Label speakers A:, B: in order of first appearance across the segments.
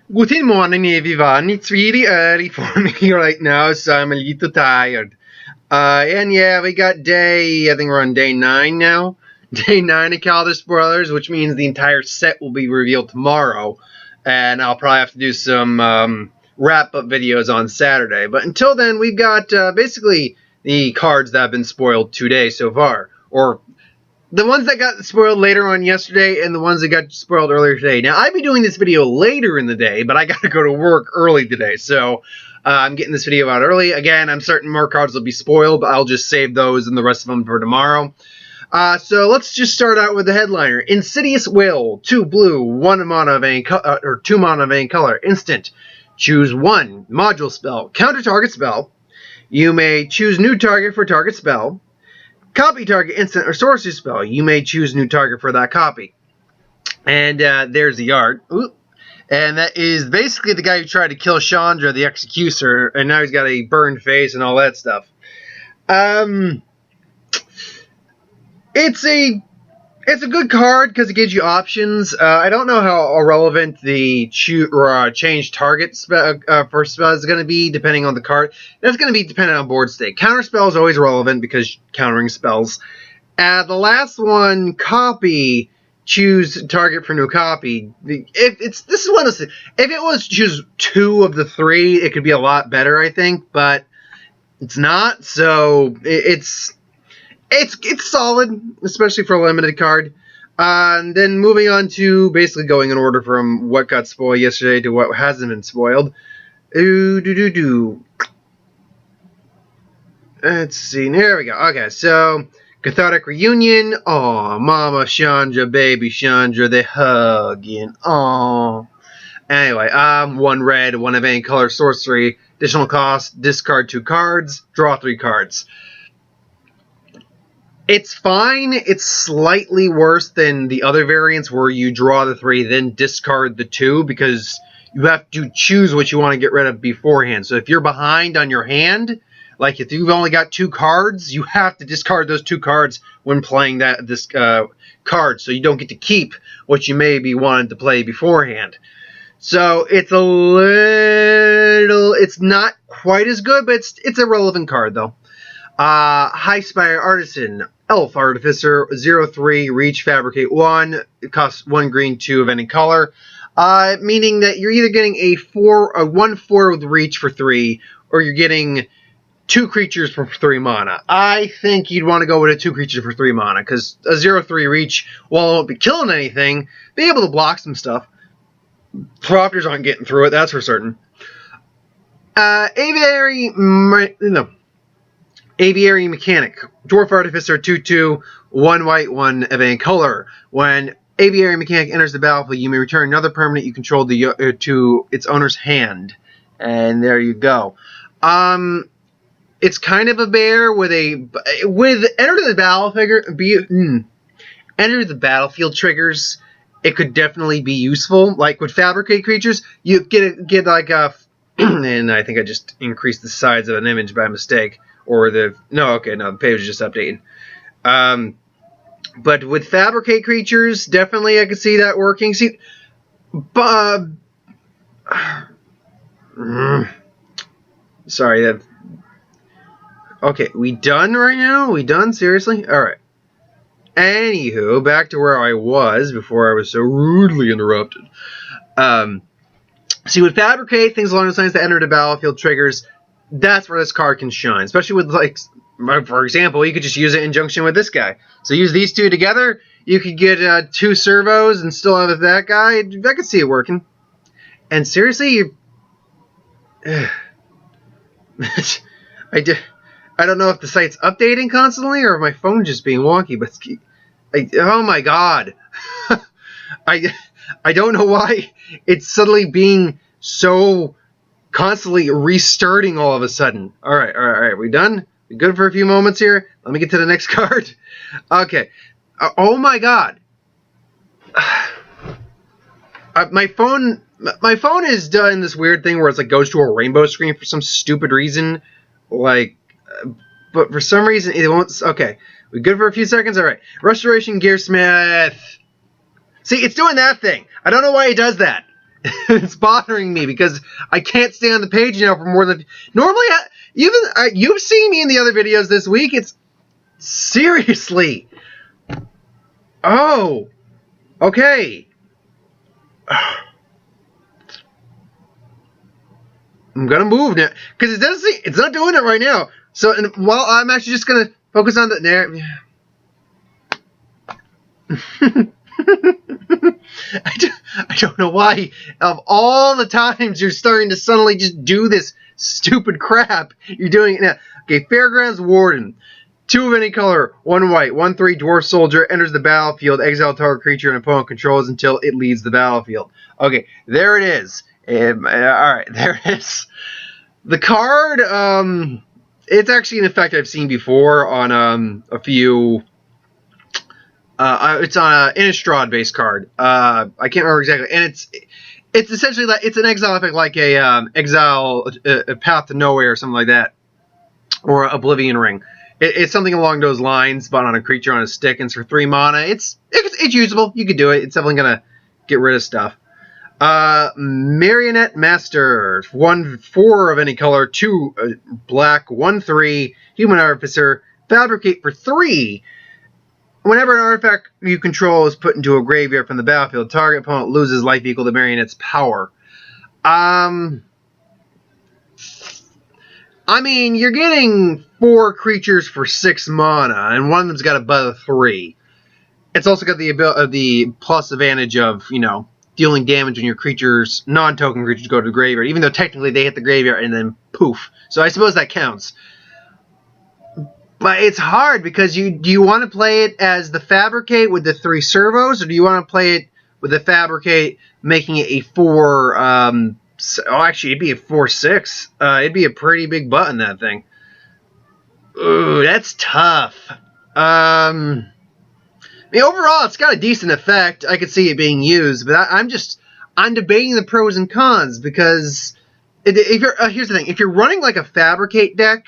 A: Good morning, everyone. It's really early for me right now, so I'm a little tired. And yeah, we got I think we're on day 9 now. Day 9 of Kaladesh spoilers, which means the entire set will be revealed tomorrow. And I'll probably have to do some wrap-up videos on Saturday. But until then, we've got basically the cards that have been spoiled today so far. Or the ones that got spoiled later on yesterday and the ones that got spoiled earlier today. Now, I'd be doing this video later in the day, but I gotta go to work early today, so I'm getting this video out early. Again, I'm certain more cards will be spoiled, but I'll just save those and the rest of them for tomorrow. So let's just start out with the headliner. Insidious Will, 2 blue, 1 mana vein, or 2 mana vein color, instant. Choose 1 module spell, counter target spell. You may choose new target for target spell. Copy target instant or sorcery spell. You may choose new target for that copy. And there's the art. Ooh. And that is basically the guy who tried to kill Chandra, the Executioner, and now he's got a burned face and all that stuff. It's a good card because it gives you options. I don't know how relevant the change target for spell is going to be, depending on the card. That's going to be dependent on board state. Counter spell is always relevant because countering spells. The last one, copy, choose target for new copy. If it was choose 2 of the 3, it could be a lot better, I think, but it's not. So it's solid, especially for a limited card. And then moving on to basically going in order from what got spoiled yesterday to what hasn't been spoiled. Let's see. There we go. Okay, so Cathartic Reunion. Aw, Mama Chandra, Baby Chandra, they hugging. Aw. Anyway, 1 red, 1 evade color sorcery. Additional cost, discard 2 cards, draw 3 cards. It's fine. It's slightly worse than the other variants where you draw the 3, then discard the 2, because you have to choose what you want to get rid of beforehand. So if you're behind on your hand, like if you've only got 2 cards, you have to discard those 2 cards when playing this card, so you don't get to keep what you maybe wanted to play beforehand. So it's it's not quite as good, but it's a relevant card though. High Spire Artisan, Elf Artificer, 0/3, reach, fabricate 1, it costs 1 green, 2 of any color, meaning that you're either getting a 1/4 with reach for 3, or you're getting 2 creatures for 3 mana. I think you'd want to go with a 2 creatures for 3 mana, because a 0/3 reach, while it won't be killing anything, be able to block some stuff. Proctors aren't getting through it, that's for certain. Aviary Mechanic, Dwarf Artificer, 2/2, 1 white, 1 evade color. When Aviary Mechanic enters the battlefield, you may return another permanent you control to its owner's hand. And there you go. It's kind of a bear with enter the battlefield triggers. It could definitely be useful. Like with fabricate creatures, you get like a and I think I just increased the size of an image by mistake. The page is just updating. But with fabricate creatures, definitely I could see that working. See, sorry. Okay, we done right now? We done? Seriously? Alright. Anywho, back to where I was before I was so rudely interrupted. See, with fabricate, things along the lines that enter the battlefield triggers, that's where this card can shine, especially with, like, for example, you could just use it in conjunction with this guy. So use these 2 together, you could get 2 servos and still have that guy. I could see it working. And seriously, I don't know if the site's updating constantly or if my phone's just being wonky, but oh my god. I don't know why it's suddenly being so constantly restarting all of a sudden. Alright, we done? We good for a few moments here? Let me get to the next card. Okay. Oh my god. My phone is doing this weird thing where it's like goes to a rainbow screen for some stupid reason. Like, but for some reason it won't. Okay. We good for a few seconds? Alright. Restoration Gearsmith. See, it's doing that thing. I don't know why it does that. It's bothering me because I can't stay on the page now for more than... Normally, you've seen me in the other videos this week. It's... Seriously. Oh. Okay. I'm gonna move now because it's not doing it right now. So, well, I'm actually just gonna focus on the there. I don't know why. Of all the times you're starting to suddenly just do this stupid crap, you're doing it now. Okay, Fairgrounds Warden. 2 of any color, 1 white, 1/3 dwarf soldier, enters the battlefield, exile target creature an opponent controls until it leaves the battlefield. Okay, there it is. Alright, there it is. The card, it's actually an effect I've seen before on a few... it's on an Innistrad based card. I can't remember exactly, and it's essentially like it's an exile effect, like a exile a Path to Nowhere or something like that, or Oblivion Ring. It's something along those lines, but on a creature on a stick, and it's for 3 mana. It's usable. You could do it. It's definitely gonna get rid of stuff. Marionette Master, 1/4 of any color, 2 black, 1/3 Human Artificer, Fabricate for 3. Whenever an artifact you control is put into a graveyard from the battlefield, target opponent loses life equal to Marionette's power. I mean, you're getting 4 creatures for 6 mana, and one of them's got a butt of 3. It's also got the plus advantage of, you know, dealing damage when your creatures, non-token creatures, go to the graveyard, even though technically they hit the graveyard and then poof. So I suppose that counts. But it's hard because do you want to play it as the Fabricate with the 3 servos, or do you want to play it with the Fabricate making it a 4? Actually, it'd be a 4/6. It'd be a pretty big button, that thing. Ooh, that's tough. I mean, overall, it's got a decent effect. I could see it being used, but I'm debating the pros and cons because if you're here's the thing: if you're running like a Fabricate deck,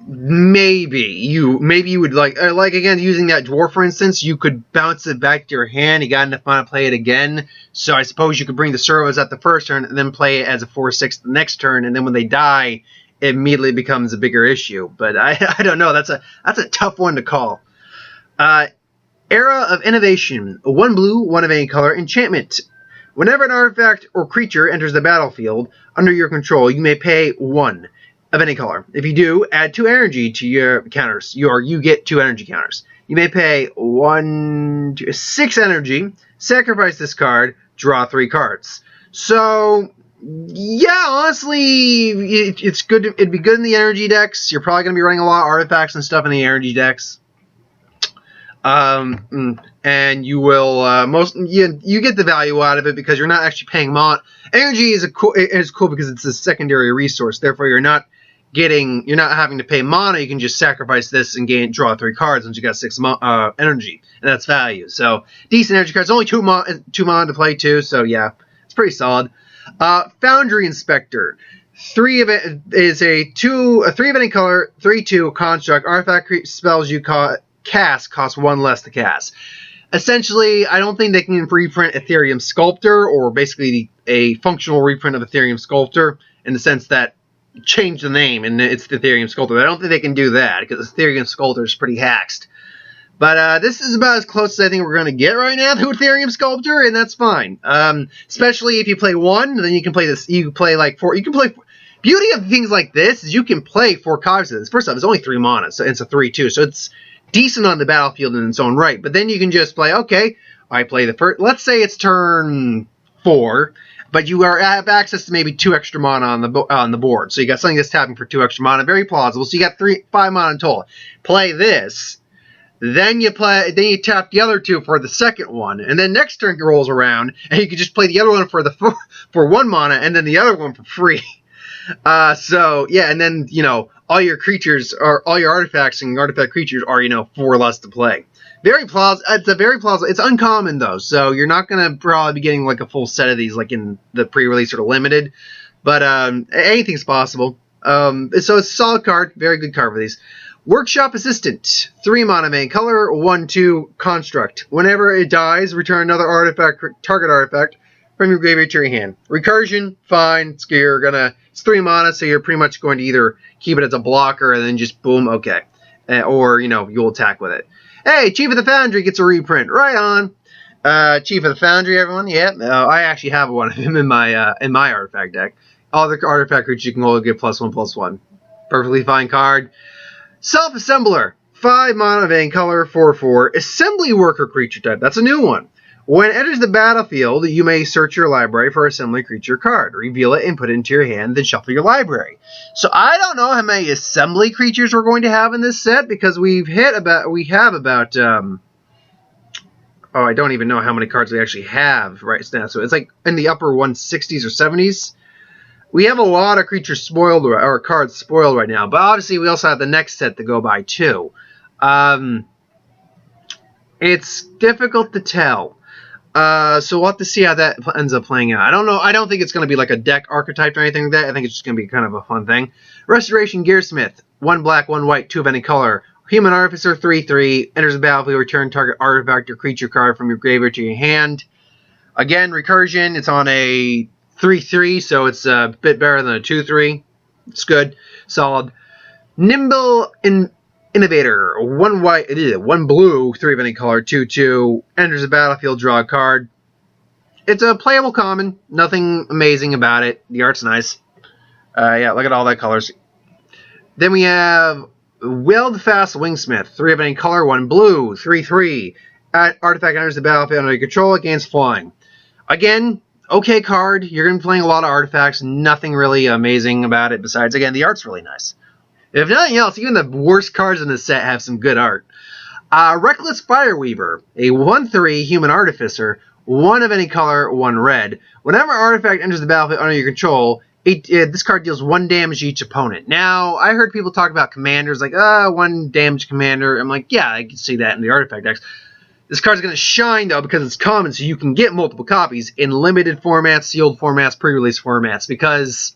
A: maybe you would like again using that dwarf for instance, you could bounce it back to your hand. You got enough mana to play it again, so I suppose you could bring the servos at the first turn and then play it as a 4/6 the next turn, and then when they die, it immediately becomes a bigger issue. But I don't know. That's a tough one to call. Era of Innovation, 1 blue, 1 of any color, enchantment. Whenever an artifact or creature enters the battlefield under your control, you may pay 1 of any color. If you do, add 2 energy to your counters. You get 2 energy counters. You may pay 6 energy, sacrifice this card, draw 3 cards. So, yeah, honestly, it's good. It'd be good in the energy decks. You're probably going to be running a lot of artifacts and stuff in the energy decks. And you will you get the value out of it because you're not actually paying mana. Energy is cool because it's a secondary resource. Therefore, you're not having to pay mana. You can just sacrifice this and draw 3 cards once you got 6 energy, and that's value. So decent energy cards. Only 2 mana to play too. So yeah, it's pretty solid. Foundry Inspector. 3 of it is a 3 of any color, 3/2 construct. Artifact spells you cast cost 1 less to cast. Essentially, I don't think they can reprint Ethereum Sculptor, or basically a functional reprint of Ethereum Sculptor, in the sense that change the name and it's the Ethereum Sculptor. I don't think they can do that because Ethereum Sculptor is pretty haxed. But this is about as close as I think we're going to get right now to Ethereum Sculptor, and that's fine. Especially if you play 1, then you can play this. You can play like 4. You can play. Beauty of things like this is you can play 4 copies of this. First off, it's only 3 mana, so it's a 3/2, so it's decent on the battlefield in its own right. But then you can just play, okay, I play the first, let's say it's turn 4, but you have access to maybe 2 extra mana on the board. So you got something that's tapping for 2 extra mana, very plausible. So you got 5 mana in total. Play this, then you tap the other 2 for the second one, and then next turn rolls around, and you can just play the other one for 1 mana, and then the other one for free. So yeah, and then all your creatures or all your artifacts and artifact creatures are 4 less to play. Very plausible. It's a very plausible. It's uncommon though, so you're not gonna probably be getting like a full set of these like in the pre-release or the limited. But anything's possible. So it's a solid card, very good card for these. Workshop Assistant, 3 mana main color, 1/2 construct. Whenever it dies, return another target artifact from your graveyard to your hand. Recursion, fine. It's 3 mana, so you're pretty much going to either keep it as a blocker and then just boom, okay. Or, you'll attack with it. Hey, Chief of the Foundry gets a reprint. Right on. Chief of the Foundry, everyone. Yeah, I actually have one of him in my artifact deck. All the artifact creatures you can only get +1/+1. Perfectly fine card. Self-Assembler. 5 mana, vein color, 4/4. Assembly worker creature type. That's a new one. When it enters the battlefield, you may search your library for assembly creature card. Reveal it and put it into your hand, then shuffle your library. So I don't know how many assembly creatures we're going to have in this set, because we have about I don't even know how many cards we actually have right now. So it's like in the upper 160s or 70s. We have a lot of creatures spoiled, or cards spoiled right now. But obviously we also have the next set to go by too. It's difficult to tell. So we'll have to see how that ends up playing out. I don't know. I don't think it's going to be like a deck archetype or anything like that. I think it's just going to be kind of a fun thing. Restoration Gearsmith. 1 black, 1 white, 2 of any color. Human Artificer, 3/3. Enters the battlefield, return target artifact or creature card from your graveyard to your hand. Again, Recursion. It's on a 3/3, so it's a bit better than a 2/3. It's good. Solid. Nimble Innovator, 1 white, 1 blue, 3 of any color, 2/2, enters the battlefield, draw a card. It's a playable common, nothing amazing about it. The art's nice. Yeah, look at all that colors. Then we have Wildfast Wingsmith, 3 of any color, 1 blue, 3/3. Artifact enters the battlefield under your control, gains flying. Again, okay card. You're going to be playing a lot of artifacts, nothing really amazing about it besides, again, the art's really nice. If nothing else, even the worst cards in the set have some good art. Reckless Fireweaver, a 1/3 human artificer, 1 of any color, 1 red. Whenever artifact enters the battlefield under your control, this card deals 1 damage to each opponent. Now, I heard people talk about commanders, like, 1 damage commander. I'm like, yeah, I can see that in the artifact decks. This card's going to shine, though, because it's common, so you can get multiple copies in limited formats, sealed formats, pre-release formats, because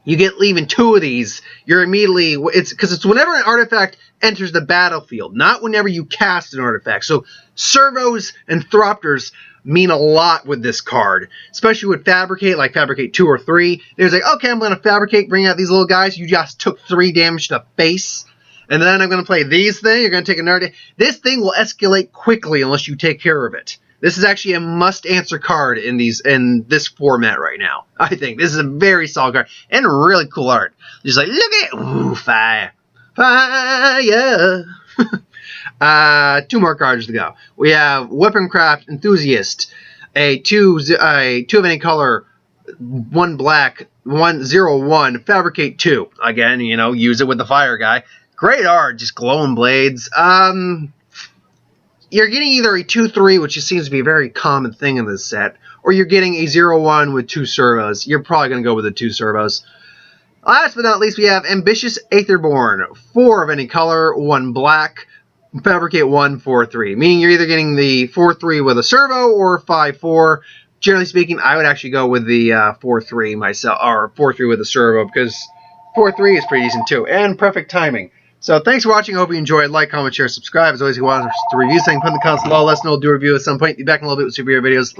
A: you get even 2 of these, you're immediately, it's whenever an artifact enters the battlefield, not whenever you cast an artifact. So servos and thropters mean a lot with this card, especially with Fabricate, like Fabricate 2 or 3. There's like, okay, I'm going to Fabricate, bring out these little guys. You just took 3 damage to the face. And then I'm going to play these things. You're going to take another. This thing will escalate quickly unless you take care of it. This is actually a must-answer card in this format right now. I think this is a very solid card and really cool art. Just like, look at it, ooh, fire, fire. 2 more cards to go. We have Weaponcraft Enthusiast, a 2 of any color, 1 black, 1/0/1. Fabricate 2. Again, use it with the fire guy. Great art, just glowing blades. You're getting either a 2/3, which just seems to be a very common thing in this set, or you're getting a 0/1 with 2 servos. You're probably going to go with the 2 servos. Last but not least, we have Ambitious Aetherborn. 4 of any color, 1 black, Fabricate 1, 4/3. Meaning you're either getting the 4/3 with a servo or 5/4. Generally speaking, I would actually go with the 4/3 myself, or 4/3 with a servo, because 4/3 is pretty decent too, and perfect timing. So thanks for watching. I hope you enjoyed. Like, comment, share, subscribe. As always, if you want us to review something, put in the comments below. Let us know. We'll do a review at some point. Be back in a little bit with superhero videos.